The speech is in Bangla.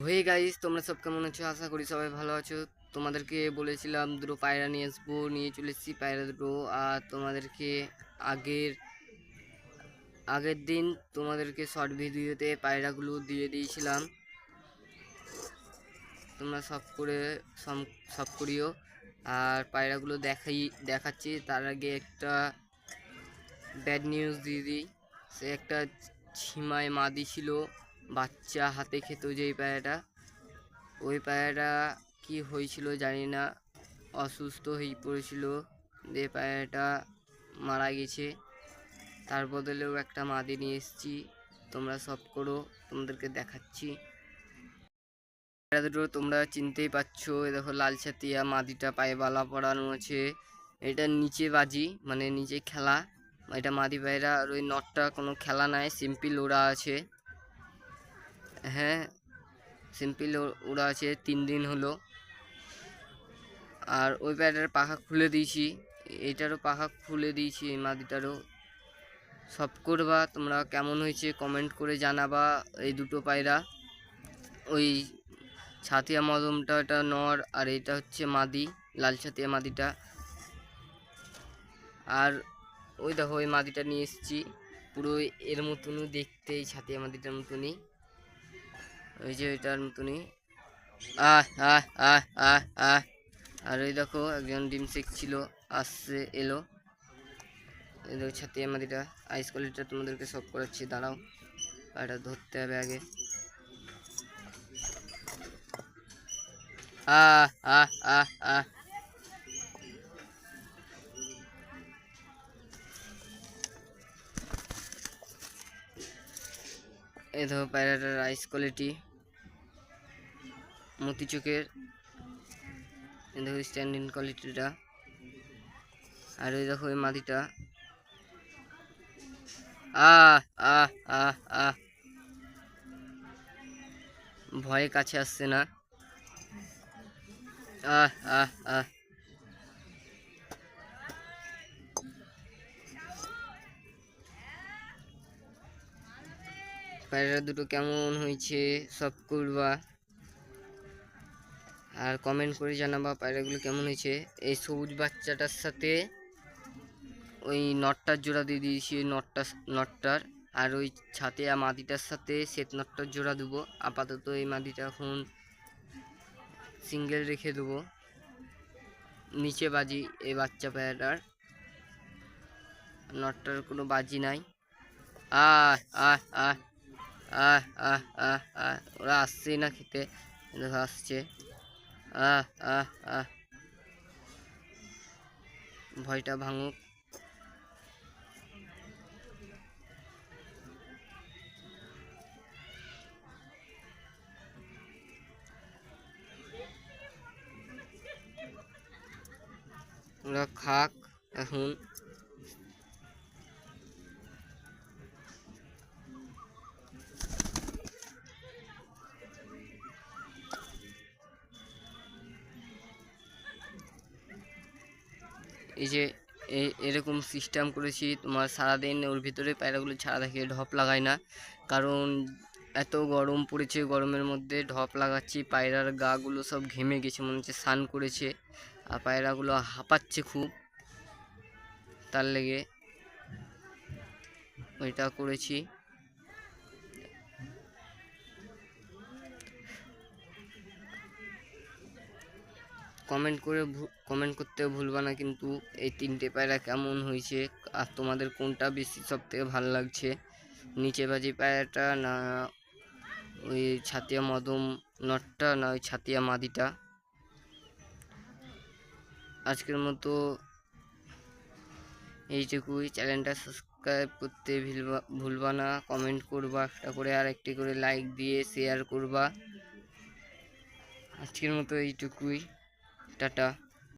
হে গাইস, তোমরা সব কেমন আছো? আশা করি সবাই ভালো আছো। তোমাদেরকে বলেছিলাম দুটো পায়রা নিয়ে আসবো, নিয়ে চলে এসেছি পায়রা দুটো। আর তোমাদেরকে আগের আগের দিন তোমাদেরকে শর্ট ভিডিওতে পায়রাগুলো দিয়ে দিয়েছিলাম। তোমরা সব করিও। আর পায়রাগুলো দেখাচ্ছি। তার আগে একটা ব্যাড নিউজ দিয়ে দিই। সে একটা ঝিমায় মাদি ছিল, বাচ্চা হাতে খেত যেই পায়রাটা, ওই পায়রাটা কি হয়েছিল জানি না, অসুস্থ হয়ে পড়েছিল, যে পায়রাটা মারা গেছে। তার বদলেও একটা মাদি নিয়ে এসেছি। তোমরা সব করো, তোমাদেরকে দেখাচ্ছি। পায়রা দুটো তোমরা চিনতেই পারছো। এ দেখো, লাল ছাতিয়া, মাদিটা পায়ে বালা পড়ানো আছে। এটা নিচে বাজি, মানে নিচে খেলা। এটা মাদি পায়রা। আর ওই নটটা কোনো খেলা নাই, সিম্পল ওরা আছে। হ্যাঁ, সিম্পল ওরা আছে, 3 দিন হলো। আর ওই পায়রাটার পাখা খুলে দিয়েছি, এটারও পাখা খুলে দিয়েছি, এই মাদিটারও। সব করবা তোমরা, কেমন হয়েছে কমেন্ট করে জানাবা। এই দুটো পায়রা, ওই ছাতিয়া মদমটা এটা নর, আর এটা হচ্ছে মাদি, লাল ছাতিয়া মাদিটা। আর ওই দেখো, ওই মাদিটা নিয়ে এসেছি, পুরো এর মতনই দেখতে, এই ছাতিয়া মাদিটার মতনই, ওই যে এটার মতনই। আহ আহ আহ আহ আহ আর ওই দেখো, একজন ডিম ছিল, আসছে, এলো। এই দেখো ছাতিয়া মাদিটা। আইস কোয়ালিটিটা তোমাদেরকে সব করাচ্ছি, দাঁড়াও, এটা ধরতে হবে আগে। আহ আহ আহ আহ এই দেখো পায়রাটার আইস কোয়ালিটি, মতি চোখের। এই দেখো স্ট্যান্ডিং কোয়ালিটিটা। আর ওই দেখো ওই মাদিটা। আহ আহ আহ আহ ভয়ে কাছে আসছে না। আহ আহ আহ পায়রা দুটো কেমন হয়েছে সব করবা, আর কমেন্ট করে জানাবা পায়রাগুলো কেমন হয়েছে। এই সবুজ বাচ্চাটার সাথে ওই নটটার জোড়া দিয়ে দিয়েছি, নটটার। আর ওই ছাতিয়া মাদিটার সাথে শ্বেত নটটার জোড়া দেবো। আপাতত এই মাদিটা এখন সিঙ্গেল রেখে দেবো। নিচে বাজি এই বাচ্চা পায়রাটার, নটটার কোনো বাজি নাই। আহ আহ আহ আহ আহ আহ আহ ওরা আসছেই না খেতে, আসছে। আহ আহ আহ ভয়টা ভাঙুক। ওরা খাক এখন। এই যে এরকম সিস্টেম করেছি, তোমার সারাদিন ওর ভিতরে পায়রাগুলো ছাড়া থাকে, ঢপ লাগায় না। কারণ এত গরম পড়েছে, গরমের মধ্যে ঢপ লাগাচ্ছি, পায়রার গাগুলো সব ঘেমে গেছে, মনে হচ্ছে স্নান করেছে। আর পায়রাগুলো হাঁপাচ্ছে খুব, তার লেগে ওইটা করেছি। কমেন্ট করতে ভুলবা না কিন্তু, এই 3টে পায়রা কেমন হয়েছে, আর তোমাদের কোনটা বেশি সব থেকে ভালো লাগছে, নিচে বাজি পায়রাটা না ওই ছাতিয়া মদম নটটা, না ওই ছাতিয়া মাদিটা। আজকের মতো এইটুকুই। চ্যানেলটা সাবস্ক্রাইব করতে ভুলবা না, কমেন্ট করবা একটা করে, আর একটি করে লাইক দিয়ে শেয়ার করবা। আজকের মতো এইটুকুই, টাটা।